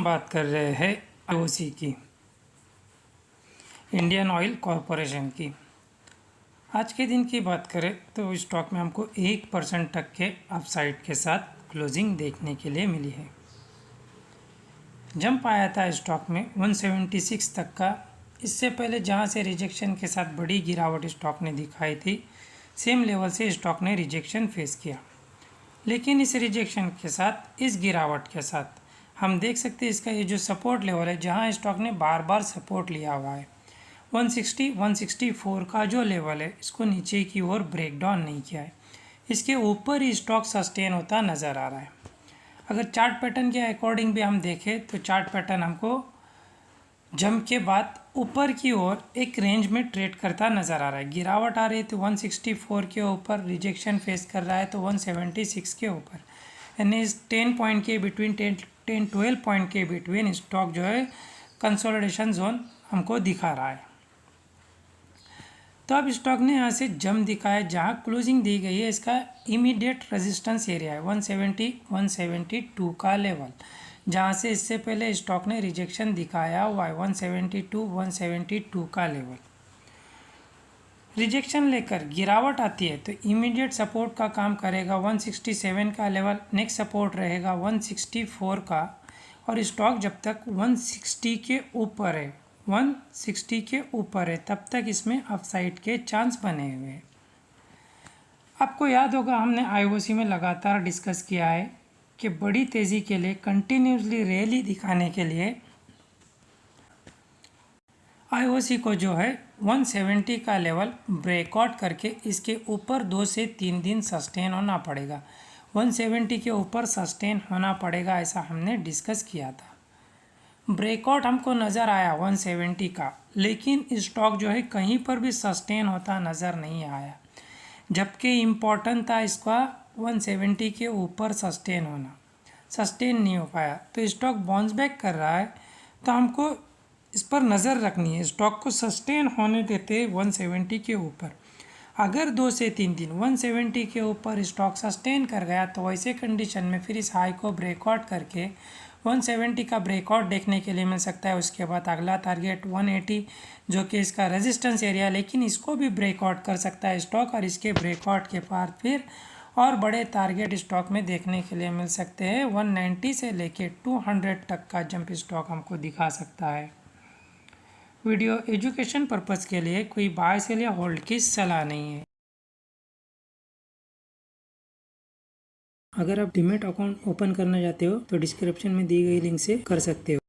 बात कर रहे हैं आईओसी की, इंडियन ऑयल कॉरपोरेशन की। आज के दिन की बात करें तो स्टॉक में हमको 1% तक के अपसाइड के साथ क्लोजिंग देखने के लिए मिली है। जंप आया था स्टॉक में 176 तक का। इससे पहले जहां से रिजेक्शन के साथ बड़ी गिरावट स्टॉक ने दिखाई थी, सेम लेवल से स्टॉक ने रिजेक्शन फेस किया। लेकिन इस रिजेक्शन के साथ, इस गिरावट के साथ हम देख सकते हैं इसका ये जो सपोर्ट लेवल है, जहां स्टॉक ने बार बार सपोर्ट लिया हुआ है, 160 164 का जो लेवल है, इसको नीचे की ओर ब्रेक डाउन नहीं किया है। इसके ऊपर ही स्टॉक सस्टेन होता नज़र आ रहा है। अगर चार्ट पैटर्न के अकॉर्डिंग भी हम देखें तो चार्ट पैटर्न हमको जंप के बाद ऊपर की ओर एक रेंज में ट्रेड करता नज़र आ रहा है। गिरावट आ रही है तो 164 के ऊपर, रिजेक्शन फेस कर रहा है तो 176 के ऊपर, यानी 10 पॉइंट के बिटवीन 10-12 पॉइंट के बिटवीन स्टॉक जो है कंसोलिडेशन जोन हमको दिखा रहा है। तो अब स्टॉक ने यहाँ से जंप दिखाया, जहाँ क्लोजिंग दी गई है इसका इमीडिएट रेजिस्टेंस एरिया है 170-172 का लेवल, जहाँ से इससे पहले स्टॉक ने रिजेक्शन दिखाया हुआ है 172 का लेवल। रिजेक्शन लेकर गिरावट आती है तो इमीडिएट सपोर्ट का काम करेगा 167 का लेवल, नेक्स्ट सपोर्ट रहेगा 164 का, और स्टॉक जब तक 160 के ऊपर है, 160 के ऊपर है, तब तक इसमें अपसाइड के चांस बने हुए हैं। आपको याद होगा हमने आईओसी में लगातार डिस्कस किया है कि बड़ी तेज़ी के लिए कंटिन्यूसली रैली दिखाने के लिए आईओसी को जो है 170 का लेवल ब्रेकआउट करके इसके ऊपर 2 से 3 दिन सस्टेन होना पड़ेगा। 170 के ऊपर सस्टेन होना पड़ेगा, ऐसा हमने डिस्कस किया था। ब्रेकआउट हमको नज़र आया 170 का, लेकिन स्टॉक जो है कहीं पर भी सस्टेन होता नज़र नहीं आया, जबकि इम्पॉर्टेंट था इसका 170 के ऊपर सस्टेन होना। सस्टेन नहीं हो पाया तो स्टॉक बाउंस बैक कर रहा है, तो हमको इस पर नज़र रखनी है। स्टॉक को सस्टेन होने देते 170 के ऊपर। अगर 2 से 3 दिन 170 के ऊपर स्टॉक सस्टेन कर गया तो वैसे कंडीशन में फिर इस हाई को ब्रेकआउट करके 170 का ब्रेकआउट देखने के लिए मिल सकता है। उसके बाद अगला टारगेट 180 जो कि इसका रेजिस्टेंस एरिया, लेकिन इसको भी ब्रेकआउट कर सकता है स्टॉक, और इसके ब्रेकआउट के बाद फिर और बड़े टारगेट स्टॉक में देखने के लिए मिल सकते हैं। 190 से लेके 200 तक का जंप स्टॉक हमको दिखा सकता है। वीडियो एजुकेशन पर्पज़ के लिए, कोई बाय सेल या होल्ड की सलाह नहीं है। अगर आप डीमैट अकाउंट ओपन करना चाहते हो तो डिस्क्रिप्शन में दी गई लिंक से कर सकते हो।